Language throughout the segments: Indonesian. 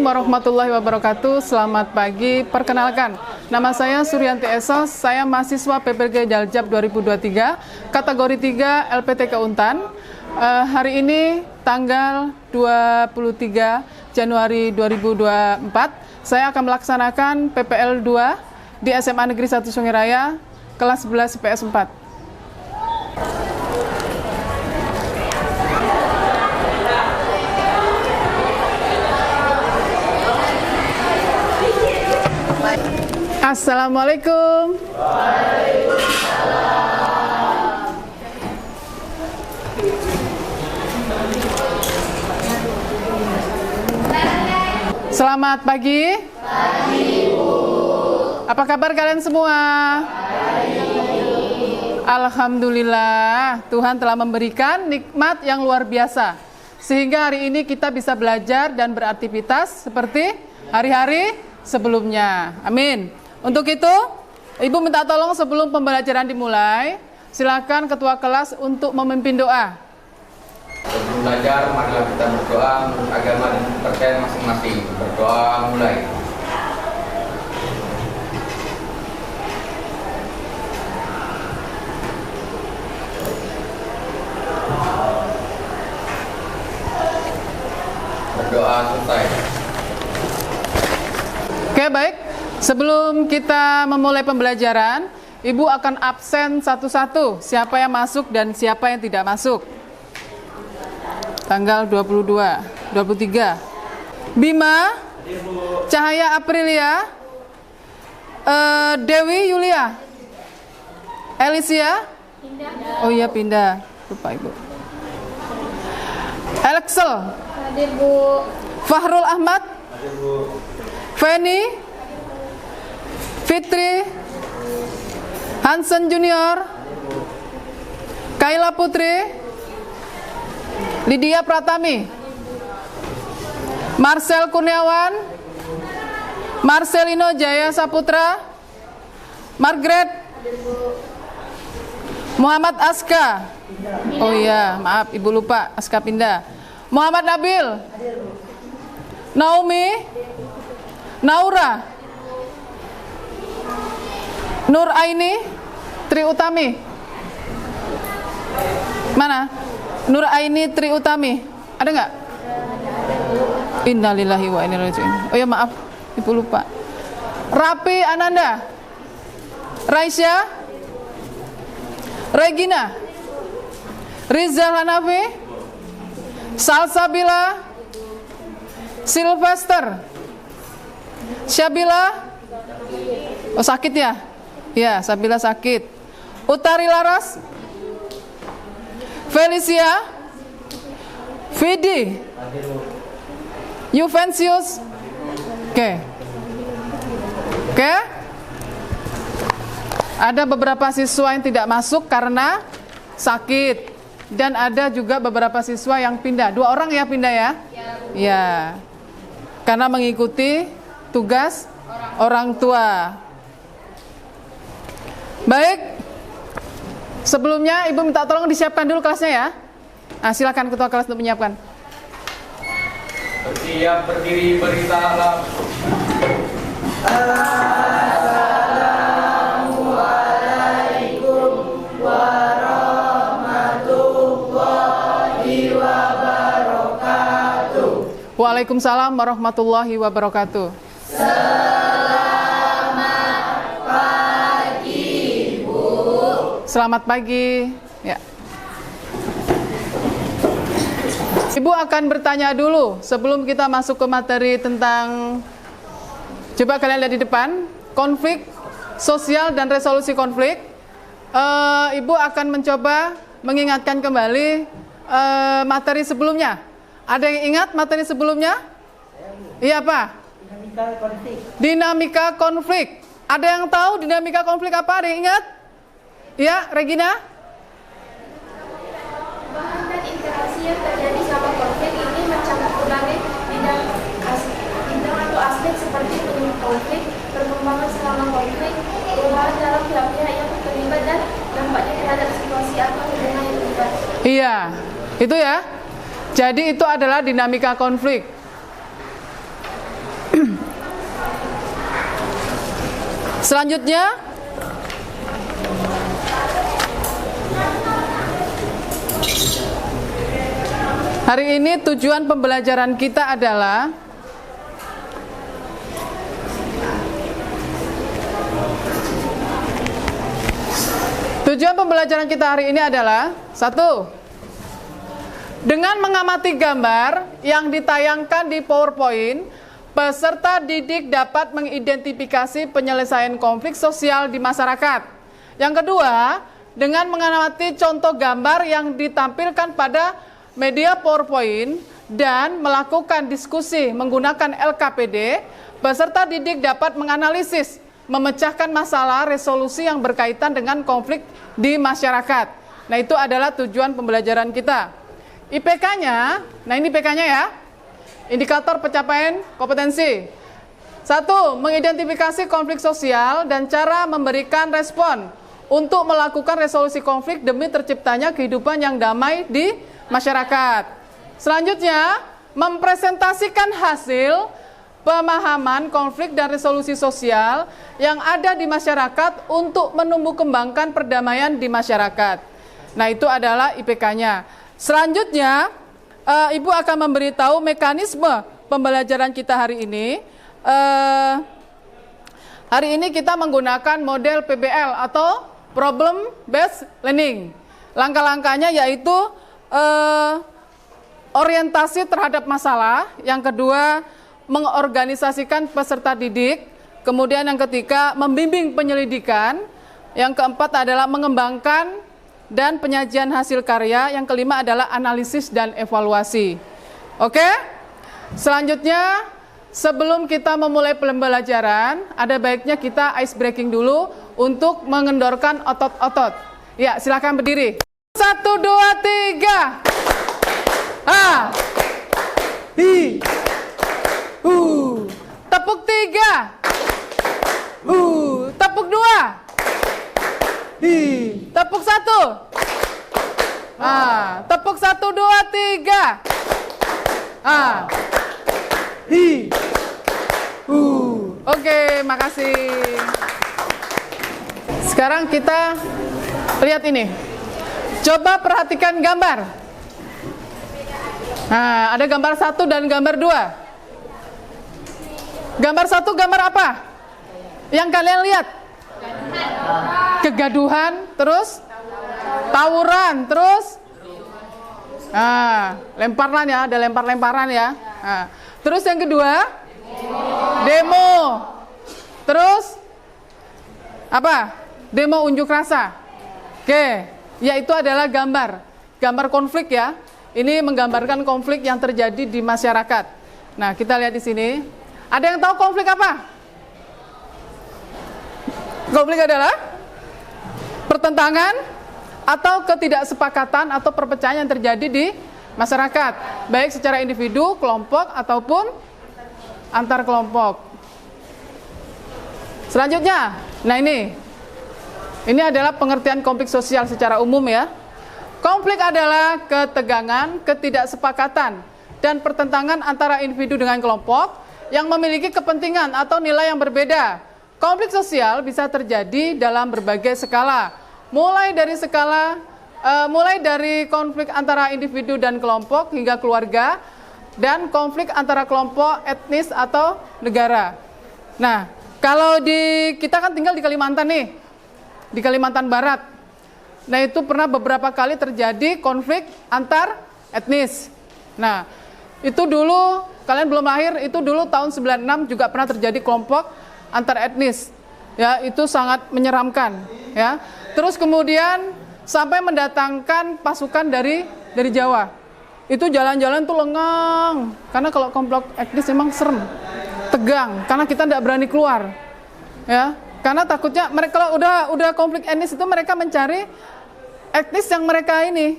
warahmatullahi wabarakatuh. Selamat pagi. Perkenalkan, nama saya Suryanti Esos. Saya mahasiswa PPG Jaljab 2023, kategori 3 LPTK Untan. Hari ini tanggal 23 Januari 2024, saya akan melaksanakan PPL 2 di SMA Negeri 1 Sungai Raya, kelas 11 IPS 4. Assalamualaikum. Waalaikumsalam. Selamat pagi. Pagi, Bu. Apa kabar kalian semua? Baik. Alhamdulillah, Tuhan telah memberikan nikmat yang luar biasa, sehingga hari ini kita bisa belajar dan beraktivitas seperti hari-hari sebelumnya. Amin. Untuk itu, Ibu minta tolong sebelum pembelajaran dimulai, silakan ketua kelas untuk memimpin doa. Sebelum belajar, marilah kita berdoa menurut agama dan kepercayaan masing-masing. Berdoa mulai. Berdoa selesai. Oke, baik. Sebelum kita memulai pembelajaran, Ibu akan absen satu-satu siapa yang masuk dan siapa yang tidak masuk. Tanggal 22, 23. Bima, Cahaya Aprilia, Dewi Yulia, Alicia, oh iya pindah, lupa Ibu. Alexel, Hadir, Bu. Fahrul Ahmad, Hadir, Bu. Feni, Fitri, Hansen Junior, Kaila Putri, Lydia Pratami, Marcel Kurniawan, Marcelino Jaya Saputra, Margaret, Muhammad Aska, oh iya maaf Ibu lupa, Aska pindah, Muhammad Nabil, Naomi, Naura, Nur Aini, Tri Utami. Mana? Nur Aini, Tri Utami. Ada nggak? Innalillahi wa inna ilaihi raji'un. Oh ya maaf, Ibu lupa. Rapi Ananda, Raisya, Regina, Rizal Hanafi, Salsabila, Sylvester, Syabila. Oh sakit ya? Ya, Sabila sakit. Utari Laras, Felicia, Vidi, Juvencius. Oke. Ada beberapa siswa yang tidak masuk karena sakit, dan ada juga beberapa siswa yang pindah. 2 orang ya pindah ya? Ya. Karena mengikuti tugas orang tua. Baik, sebelumnya Ibu minta tolong disiapkan dulu kelasnya ya. Nah, silakan ketua kelas untuk menyiapkan. Bersiap, berdiri, beri salam. Assalamualaikum warahmatullahi wabarakatuh. Waalaikumsalam warahmatullahi wabarakatuh. Selamat pagi. Ya. Ibu akan bertanya dulu sebelum kita masuk ke materi tentang, coba kalian lihat di depan, konflik sosial dan resolusi konflik. Ibu akan mencoba mengingatkan kembali materi sebelumnya. Ada yang ingat materi sebelumnya? Iya apa? Dinamika konflik. Dinamika konflik. Ada yang tahu dinamika konflik apa? Ada yang ingat? Ya, Regina? Bahan dan interaksi yang terjadi selama konflik ini mencakup berbagai bidang atau aspek seperti penyebab konflik, perkembangan selama konflik, perubahan dalam pihak-pihak yang terlibat, dan dampaknya terhadap situasi atau hubungan yang terlibat. Iya, itu ya. Jadi itu adalah dinamika konflik. Selanjutnya, hari ini tujuan pembelajaran kita adalah satu, dengan mengamati gambar yang ditayangkan di PowerPoint, peserta didik dapat mengidentifikasi penyelesaian konflik sosial di masyarakat. Yang kedua, dengan mengamati contoh gambar yang ditampilkan pada media PowerPoint dan melakukan diskusi menggunakan LKPD, peserta didik dapat menganalisis, memecahkan masalah resolusi yang berkaitan dengan konflik di masyarakat. Nah, itu adalah tujuan pembelajaran kita. IPK-nya, nah ini IPK-nya ya, indikator pencapaian kompetensi. 1. Mengidentifikasi konflik sosial dan cara memberikan respon untuk melakukan resolusi konflik demi terciptanya kehidupan yang damai di masyarakat. Selanjutnya, mempresentasikan hasil pemahaman konflik dan resolusi sosial yang ada di masyarakat untuk menumbuh kembangkan perdamaian di masyarakat. Nah, itu adalah IPK-nya. Selanjutnya, Ibu akan memberitahu mekanisme pembelajaran kita hari ini. Hari ini kita menggunakan model PBL atau Problem Based Learning. Langkah-langkahnya yaitu orientasi terhadap masalah, yang kedua mengorganisasikan peserta didik, kemudian yang ketiga membimbing penyelidikan, yang keempat adalah mengembangkan dan penyajian hasil karya, yang kelima adalah analisis dan evaluasi. Oke? Selanjutnya, sebelum kita memulai pembelajaran, ada baiknya kita ice breaking dulu untuk mengendorkan otot-otot. Ya, silakan berdiri. 1, 2, 3. Ah. Hi. Tepuk 3. Tepuk 2. Tepuk 1. Tepuk 1, 2, 3. Oke, makasih. Sekarang kita lihat ini. Coba perhatikan gambar. Nah, ada gambar 1 dan gambar 2. Gambar 1 gambar apa? Yang kalian lihat? Kegaduhan, terus tawuran, terus lemparan ya, ada lempar-lemparan ya. Terus yang kedua, demo. Terus apa? Demo unjuk rasa. Oke, yaitu adalah gambar konflik ya. Ini menggambarkan konflik yang terjadi di masyarakat. Nah, kita lihat di sini. Ada yang tahu konflik apa? Konflik adalah pertentangan atau ketidaksepakatan atau perpecahan yang terjadi di masyarakat, baik secara individu, kelompok, ataupun antar kelompok. Selanjutnya, nah ini adalah pengertian konflik sosial secara umum ya. Konflik adalah ketegangan, ketidaksepakatan, dan pertentangan antara individu dengan kelompok yang memiliki kepentingan atau nilai yang berbeda. Konflik sosial bisa terjadi dalam berbagai skala, mulai dari konflik antara individu dan kelompok hingga keluarga, dan konflik antara kelompok etnis atau negara. Nah, kalau kita kan tinggal di Kalimantan nih, di Kalimantan Barat. Nah, itu pernah beberapa kali terjadi konflik antar etnis. Nah, itu dulu kalian belum lahir, itu dulu tahun 96 juga pernah terjadi kelompok antar etnis. Ya, itu sangat menyeramkan, ya. Terus kemudian sampai mendatangkan pasukan dari Jawa. Itu jalan-jalan tuh lengang, karena kalau kelompok etnis memang serem, tegang, karena kita tidak berani keluar. Ya, karena takutnya mereka kalau udah konflik etnis itu mereka mencari etnis yang mereka ini,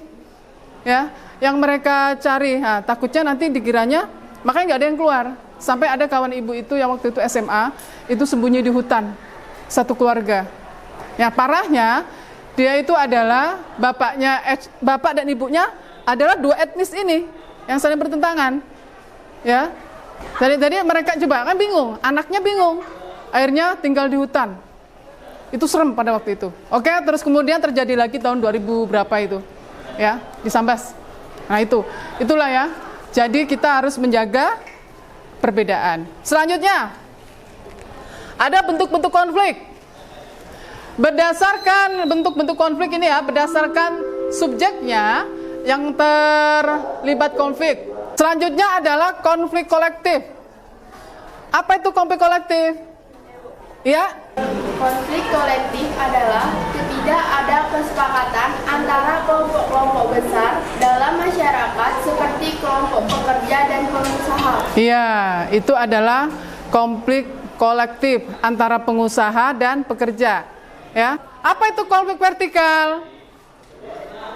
ya, yang mereka cari. Nah, takutnya nanti dikiranya, makanya nggak ada yang keluar. Sampai ada kawan ibu itu yang waktu itu SMA, itu sembunyi di hutan, satu keluarga. Ya, parahnya dia itu adalah bapak dan ibunya adalah dua etnis ini yang saling bertentangan. Ya, jadi mereka coba kan bingung, anaknya bingung, akhirnya tinggal di hutan. Itu serem pada waktu itu. Oke, terus kemudian terjadi lagi tahun 2000 berapa itu, ya, di Sambas. Nah itulah ya. Jadi kita harus menjaga perbedaan. Selanjutnya, ada bentuk-bentuk konflik. Berdasarkan bentuk-bentuk konflik ini ya, berdasarkan subjeknya yang terlibat konflik. Selanjutnya adalah konflik kolektif. Apa itu konflik kolektif? Ya. Konflik kolektif adalah tidak ada kesepakatan antara kelompok-kelompok besar dalam masyarakat seperti kelompok pekerja dan pengusaha. Iya, itu adalah konflik kolektif antara pengusaha dan pekerja. Ya, apa itu konflik vertikal?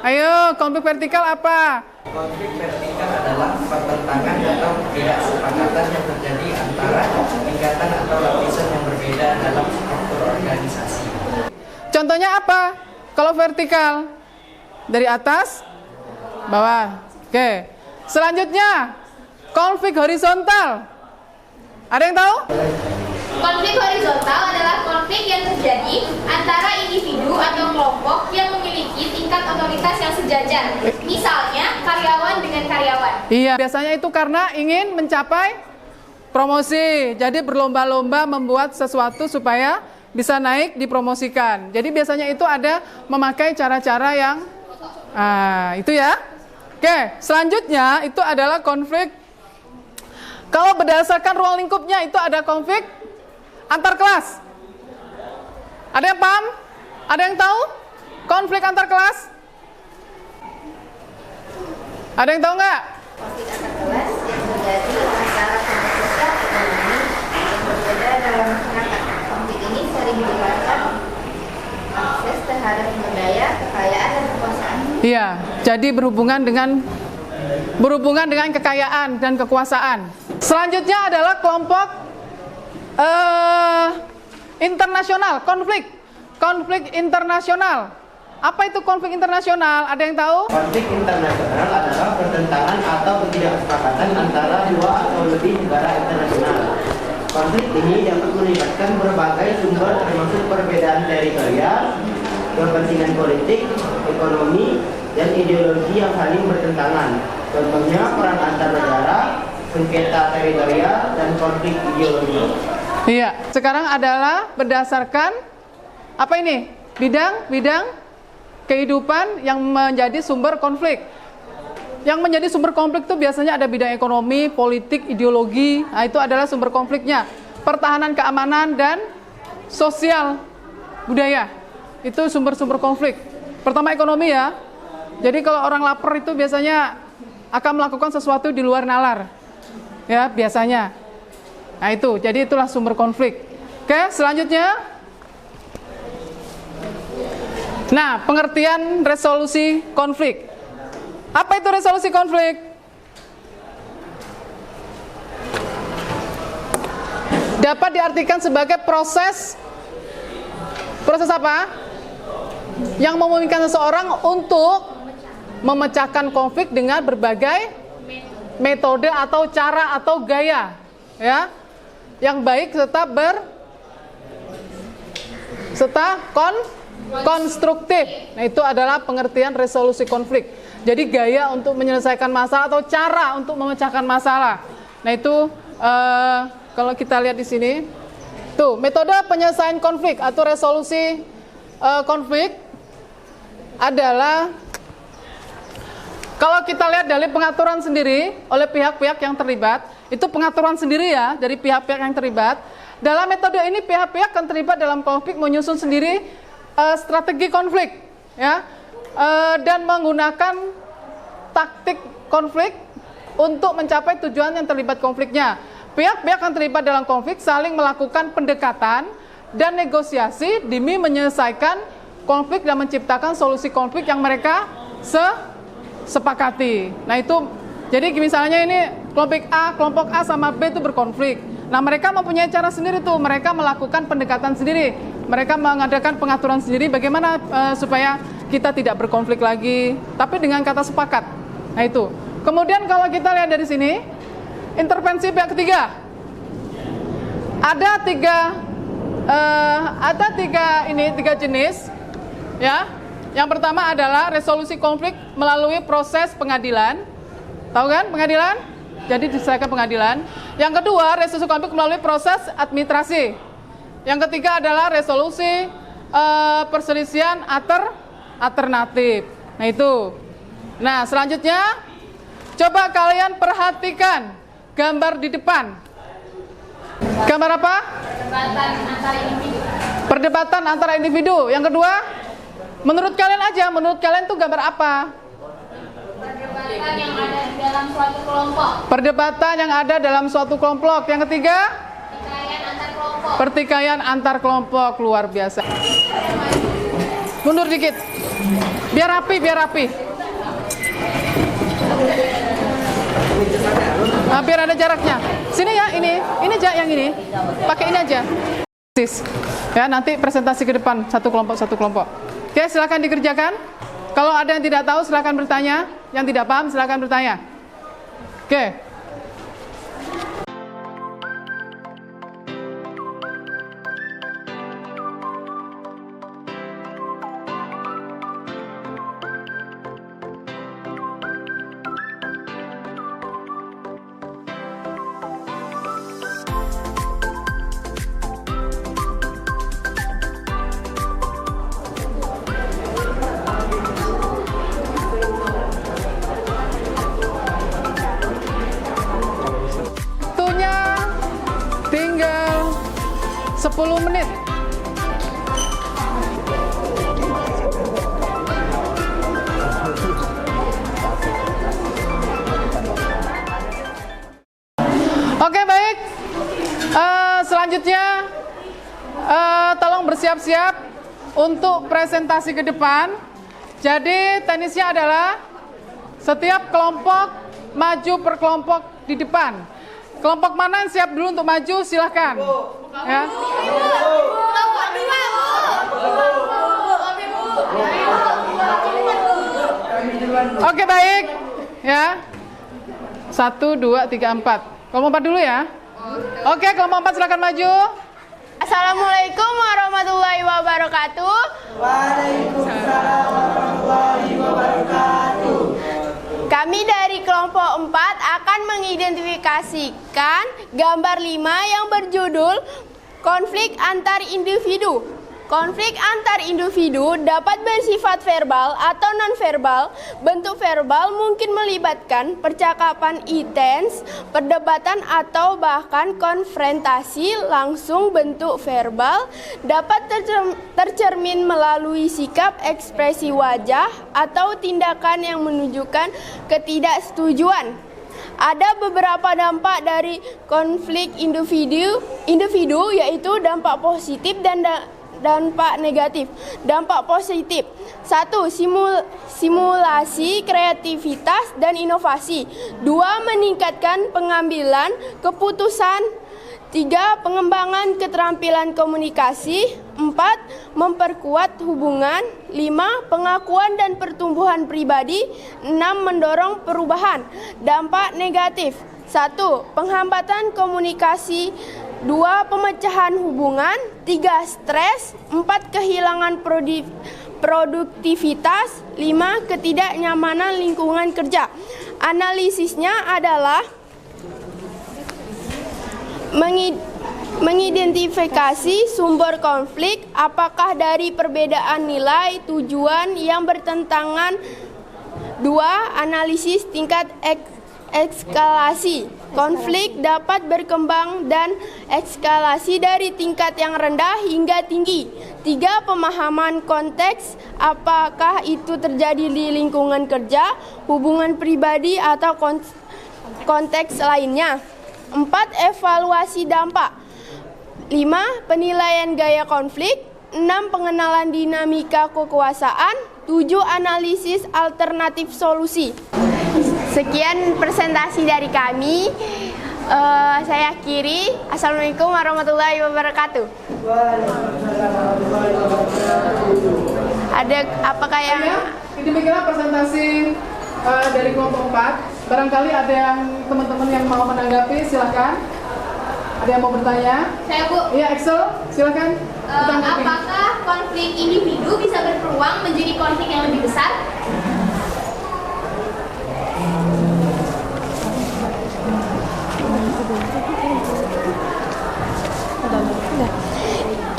Ayo, konflik vertikal apa? Konflik vertikal adalah pertentangan atau ketidaksepakatan yang terjadi antara tingkatan atau lapisan yang berbeda dalam struktur organisasi. Contohnya apa? Kalau vertikal, dari atas, bawah. Oke. Selanjutnya, konflik horizontal. Ada yang tahu? Konflik horizontal adalah konflik yang terjadi antara individu atau kelompok yang memiliki tingkat otoritas yang sejajar. Misalnya, karyawan dengan karyawan. Iya, biasanya itu karena ingin mencapai promosi. Jadi berlomba-lomba membuat sesuatu supaya bisa naik dipromosikan. Jadi biasanya itu ada memakai cara-cara yang itu ya. Oke, selanjutnya itu adalah konflik. Kalau berdasarkan ruang lingkupnya itu ada konflik antar kelas. Ada yang paham? Ada yang tahu? Konflik antar kelas? Ada yang tahu nggak? Konflik antar kelas yang terjadi antara kelompok sosial ekonomi yang berbeda dalam masyarakat. Konflik ini sering menyebabkan akses terhadap sumber daya, kekayaan, dan kekuasaan. Iya, jadi berhubungan dengan kekayaan dan kekuasaan. Selanjutnya adalah kelompok internasional, konflik internasional. Apa itu konflik internasional? Ada yang tahu? Konflik internasional adalah pertentangan atau ketidaksepakatan antara dua atau lebih negara internasional. Konflik ini dapat melibatkan berbagai sumber termasuk perbedaan teritorial, kepentingan politik, ekonomi, dan ideologi yang saling bertentangan. Contohnya perang antar negara, sengketa teritorial, dan konflik ideologi. Iya, sekarang adalah berdasarkan apa ini? Bidang kehidupan yang menjadi sumber konflik. Yang menjadi sumber konflik itu biasanya ada bidang ekonomi, politik, ideologi. Nah, itu adalah sumber konfliknya. Pertahanan keamanan dan sosial budaya. Itu sumber-sumber konflik. Pertama ekonomi ya. Jadi kalau orang lapar itu biasanya akan melakukan sesuatu di luar nalar. Ya, biasanya. Nah itu, jadi itulah sumber konflik. Oke, selanjutnya. Nah, pengertian resolusi konflik. Apa itu resolusi konflik? Dapat diartikan sebagai proses apa? Yang memungkinkan seseorang untuk memecahkan konflik dengan berbagai metode atau cara atau gaya, ya, yang baik serta konstruktif. Nah, itu adalah pengertian resolusi konflik. Jadi gaya untuk menyelesaikan masalah atau cara untuk memecahkan masalah. Nah, itu kalau kita lihat di sini, tuh metode penyelesaian konflik atau resolusi konflik adalah, kalau kita lihat dari pengaturan sendiri oleh pihak-pihak yang terlibat, itu pengaturan sendiri ya dari pihak-pihak yang terlibat. Dalam metode ini pihak-pihak yang terlibat dalam konflik menyusun sendiri strategi konflik, ya, dan menggunakan taktik konflik untuk mencapai tujuan yang terlibat konfliknya. Pihak-pihak yang terlibat dalam konflik saling melakukan pendekatan dan negosiasi demi menyelesaikan konflik dan menciptakan solusi konflik yang mereka sepakati. Nah itu, jadi misalnya ini kelompok A sama B itu berkonflik. Nah mereka mempunyai cara sendiri tuh, mereka melakukan pendekatan sendiri, mereka mengadakan pengaturan sendiri bagaimana supaya kita tidak berkonflik lagi, tapi dengan kata sepakat. Nah itu. Kemudian kalau kita lihat dari sini, intervensi pihak ketiga. Ada tiga Ada tiga jenis, ya. Yang pertama adalah resolusi konflik melalui proses pengadilan. Tahu kan pengadilan? Jadi diserahkan pengadilan. Yang kedua, resolusi konflik melalui proses administrasi. Yang ketiga adalah resolusi perselisihan alternatif. Nah itu. Nah selanjutnya, coba kalian perhatikan gambar di depan. Gambar apa? Perdebatan antara individu. Yang kedua, menurut kalian aja, menurut kalian tuh gambar apa? Perdebatan yang ada dalam suatu kelompok. Perdebatan yang ada dalam suatu kelompok. Yang ketiga, Pertikaian antar kelompok. pertikaian antar kelompok. Luar biasa. Mundur dikit. Biar rapi, biar rapi. Nah, biar ada jaraknya. Sini ya, ini aja yang ini. Pakai ini aja. Ya, nanti presentasi ke depan satu kelompok. Oke, silakan dikerjakan. Kalau ada yang tidak tahu silakan bertanya, yang tidak paham silakan bertanya. Oke. Waktunya tinggal 10 menit. Oke, baik. Selanjutnya tolong bersiap-siap untuk presentasi ke depan. Jadi teknisnya adalah setiap kelompok maju per kelompok di depan. Kelompok mana yang siap dulu untuk maju, silahkan. Ya. Oke, baik. Ya. 1, 2, 3, 4. Kelompok 4 dulu ya. Oke, kelompok 4 silahkan maju. Assalamualaikum warahmatullahi wabarakatuh. Waalaikumsalam warahmatullahi wabarakatuh. Kami dari kelompok 4 akan mengidentifikasikan gambar 5 yang berjudul konflik antar individu. Konflik antar individu dapat bersifat verbal atau non-verbal. Bentuk verbal mungkin melibatkan percakapan intens, perdebatan atau bahkan konfrontasi langsung. Bentuk verbal dapat tercermin melalui sikap, ekspresi wajah, atau tindakan yang menunjukkan ketidaksetujuan. Ada beberapa dampak dari konflik individu yaitu dampak positif dan dampak negatif. Dampak positif: 1. Simulasi kreativitas dan inovasi. 2. Meningkatkan pengambilan keputusan. 3. Pengembangan keterampilan komunikasi. 4. Memperkuat hubungan. 5. Pengakuan dan pertumbuhan pribadi. 6. Mendorong perubahan. Dampak negatif: 1. Penghambatan komunikasi. 2. Pemecahan hubungan. 3. Stres. 4. Kehilangan produktivitas. 5. Ketidaknyamanan lingkungan kerja. Analisisnya adalah mengidentifikasi sumber konflik, apakah dari perbedaan nilai, tujuan yang bertentangan. 2. Analisis tingkat eskalasi. Konflik dapat berkembang dan eskalasi dari tingkat yang rendah hingga tinggi. 3. Pemahaman konteks, apakah itu terjadi di lingkungan kerja, hubungan pribadi, atau konteks lainnya. 4. Evaluasi dampak. 5. Penilaian gaya konflik. 6. Pengenalan dinamika kekuasaan. 7. Analisis alternatif solusi. Sekian presentasi dari kami. Saya akhiri. Assalamualaikum warahmatullahi wabarakatuh. Ada apakah yang... Demikianlah presentasi dari kelompok 4. Barangkali ada yang teman-teman yang mau menanggapi, silahkan. Ada yang mau bertanya? Saya Bu, Iya, Excel, silakan. Ditanggapi. apakah konflik individu bisa berpeluang menjadi konflik yang lebih besar?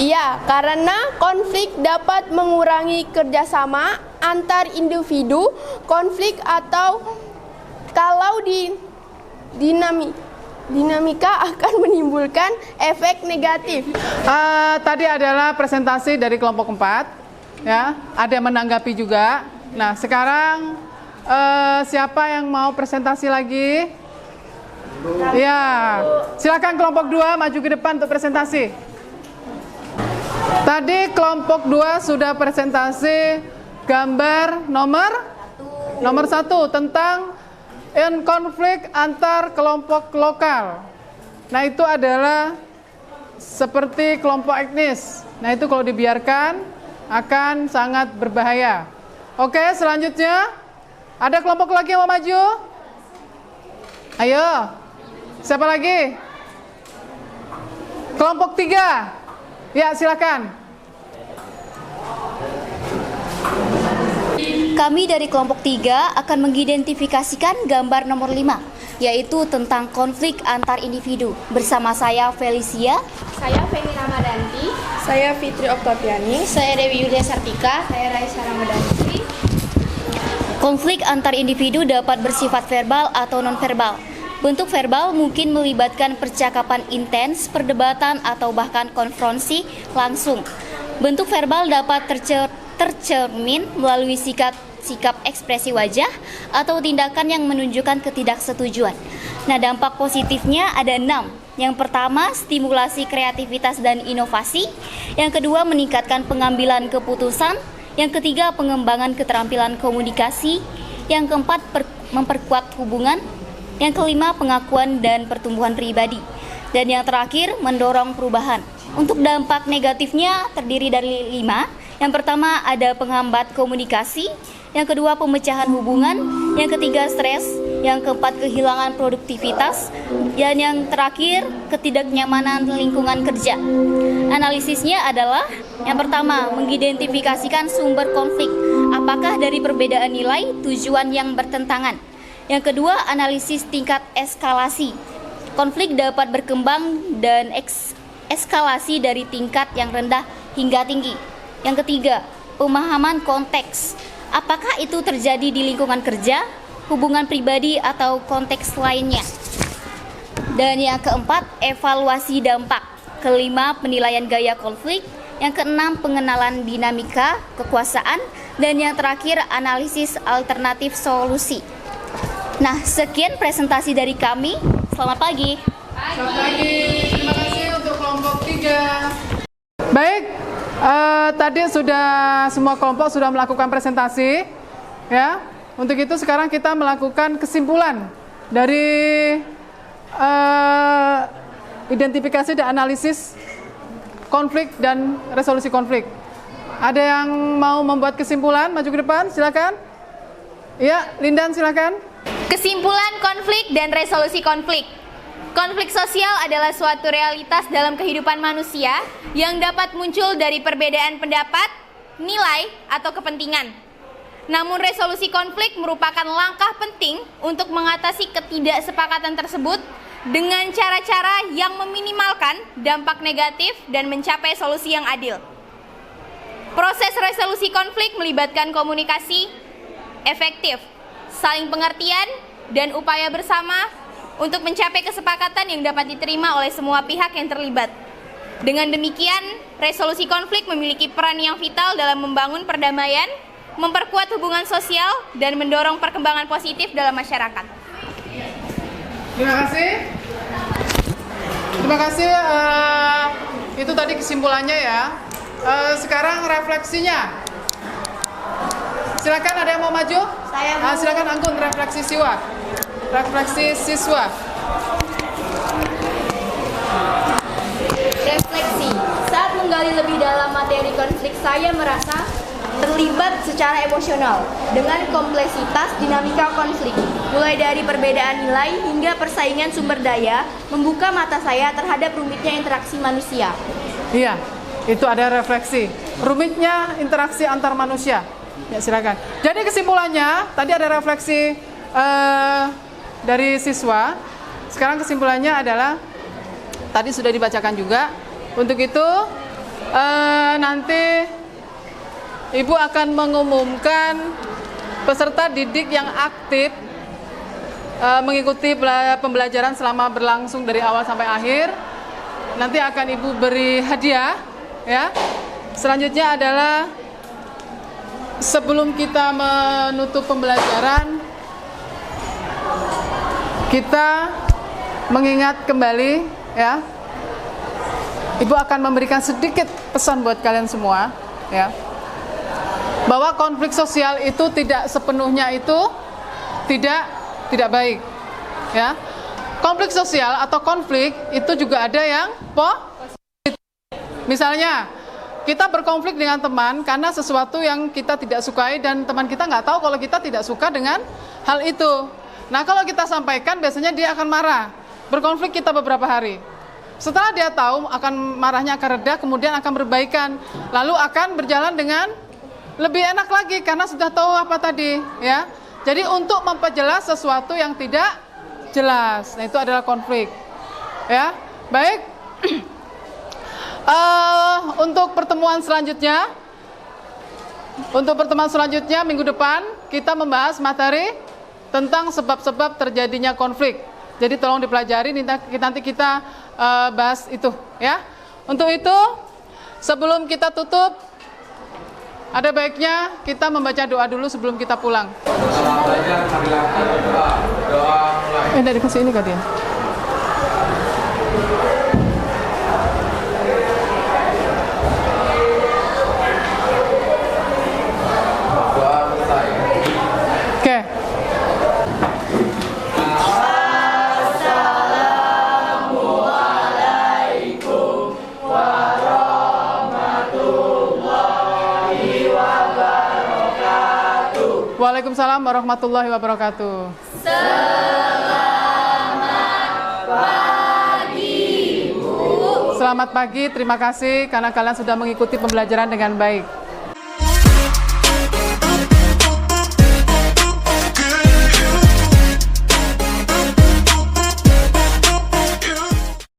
Iya, karena konflik dapat mengurangi kerjasama antar individu, konflik atau kalau dinamika akan menimbulkan efek negatif. Tadi adalah presentasi dari kelompok 4, ya. Ada yang menanggapi juga. Nah, sekarang siapa yang mau presentasi lagi? Ya, silakan kelompok 2 maju ke depan untuk presentasi. Tadi kelompok 2 sudah presentasi gambar nomor 1 tentang konflik antar kelompok lokal. Nah, itu adalah seperti kelompok etnis. Nah, itu kalau dibiarkan akan sangat berbahaya. Oke, selanjutnya ada kelompok lagi yang mau maju? Ayo, siapa lagi? Kelompok 3. Ya, silakan. Kami dari kelompok 3 akan mengidentifikasikan gambar nomor 5, yaitu tentang konflik antar individu. Bersama saya Felicia, Saya Feni Ramadanti. Saya Fitri Oktaviani. saya Dewi Yulia Sartika. Saya Raisa Ramadhanti. Konflik antar individu dapat bersifat verbal atau non-verbal. Bentuk verbal mungkin melibatkan percakapan intens, perdebatan, atau bahkan konfrontasi langsung. Bentuk verbal dapat tercermin melalui sikap ekspresi wajah atau tindakan yang menunjukkan ketidaksetujuan. Nah, dampak positifnya ada 6. Yang pertama, stimulasi kreativitas dan inovasi. Yang kedua, meningkatkan pengambilan keputusan. Yang ketiga, pengembangan keterampilan komunikasi. Yang keempat, memperkuat hubungan. Yang kelima, pengakuan dan pertumbuhan pribadi. Dan yang terakhir, mendorong perubahan. Untuk dampak negatifnya terdiri dari 5. Yang pertama, ada penghambat komunikasi. Yang kedua, pemecahan hubungan. Yang ketiga, stres. Yang keempat, kehilangan produktivitas. Dan yang terakhir, ketidaknyamanan lingkungan kerja. Analisisnya adalah yang pertama, mengidentifikasikan sumber konflik. Apakah dari perbedaan nilai, tujuan yang bertentangan. Yang kedua, analisis tingkat eskalasi. Konflik dapat berkembang dan eskalasi dari tingkat yang rendah hingga tinggi. Yang ketiga, pemahaman konteks. Apakah itu terjadi di lingkungan kerja, hubungan pribadi, atau konteks lainnya? Dan yang keempat, evaluasi dampak. Kelima, penilaian gaya konflik. Yang keenam, pengenalan dinamika kekuasaan. Dan yang terakhir, analisis alternatif solusi. Nah, sekian presentasi dari kami. Selamat pagi. Selamat pagi. Terima kasih untuk kelompok 3. Baik, tadi sudah semua kelompok sudah melakukan presentasi, ya. Untuk itu sekarang kita melakukan kesimpulan dari identifikasi dan analisis konflik dan resolusi konflik. Ada yang mau membuat kesimpulan? Maju ke depan, silakan. Ya, Lindan, silakan. Kesimpulan konflik dan resolusi konflik. Konflik sosial adalah suatu realitas dalam kehidupan manusia yang dapat muncul dari perbedaan pendapat, nilai, atau kepentingan. Namun resolusi konflik merupakan langkah penting untuk mengatasi ketidaksepakatan tersebut dengan cara-cara yang meminimalkan dampak negatif dan mencapai solusi yang adil. Proses resolusi konflik melibatkan komunikasi efektif, saling pengertian, dan upaya bersama untuk mencapai kesepakatan yang dapat diterima oleh semua pihak yang terlibat. Dengan demikian, resolusi konflik memiliki peran yang vital dalam membangun perdamaian, memperkuat hubungan sosial, dan mendorong perkembangan positif dalam masyarakat. Terima kasih. Terima kasih. Itu tadi kesimpulannya ya. Sekarang refleksinya. Silakan, ada yang mau maju? Saya mau. Silakan Anggun, refleksi siswa. Refleksi siswa. Refleksi. Saat menggali lebih dalam materi konflik, saya merasa terlibat secara emosional dengan kompleksitas dinamika konflik, mulai dari perbedaan nilai hingga persaingan sumber daya, membuka mata saya terhadap rumitnya interaksi manusia. Iya, itu ada refleksi. Rumitnya interaksi antar manusia. Ya, silakan. Jadi kesimpulannya, tadi ada refleksi dari siswa. Sekarang kesimpulannya adalah, tadi sudah dibacakan juga. Untuk itu, nanti Ibu akan mengumumkan peserta didik yang aktif mengikuti pembelajaran selama berlangsung dari awal sampai akhir. Nanti akan Ibu beri hadiah, ya. Selanjutnya adalah sebelum kita menutup pembelajaran, kita mengingat kembali, ya. Ibu akan memberikan sedikit pesan buat kalian semua, ya. Bahwa konflik sosial itu tidak sepenuhnya itu tidak baik, ya. Konflik sosial atau konflik itu juga ada yang positif. Misalnya kita berkonflik dengan teman karena sesuatu yang kita tidak sukai dan teman kita nggak tahu kalau kita tidak suka dengan hal itu. Nah, kalau kita sampaikan biasanya dia akan marah. Berkonflik kita beberapa hari. Setelah dia tahu akan marahnya akan reda, kemudian akan berbaikan, lalu akan berjalan dengan lebih enak lagi karena sudah tahu apa tadi, ya. Jadi untuk memperjelas sesuatu yang tidak jelas, nah itu adalah konflik, ya. Baik. Untuk pertemuan selanjutnya minggu depan kita membahas materi tentang sebab-sebab terjadinya konflik. Jadi tolong dipelajari, nanti kita bahas itu, ya. Untuk itu, sebelum kita tutup, ada baiknya kita membaca doa dulu sebelum kita pulang. Selamat belajar, marilah kita berdoa. Doa mulai. Dari kasih ini kalian. Doa selesai. Oke. Waalaikumsalam warahmatullahi wabarakatuh. Selamat pagi, terima kasih karena kalian sudah mengikuti pembelajaran dengan baik.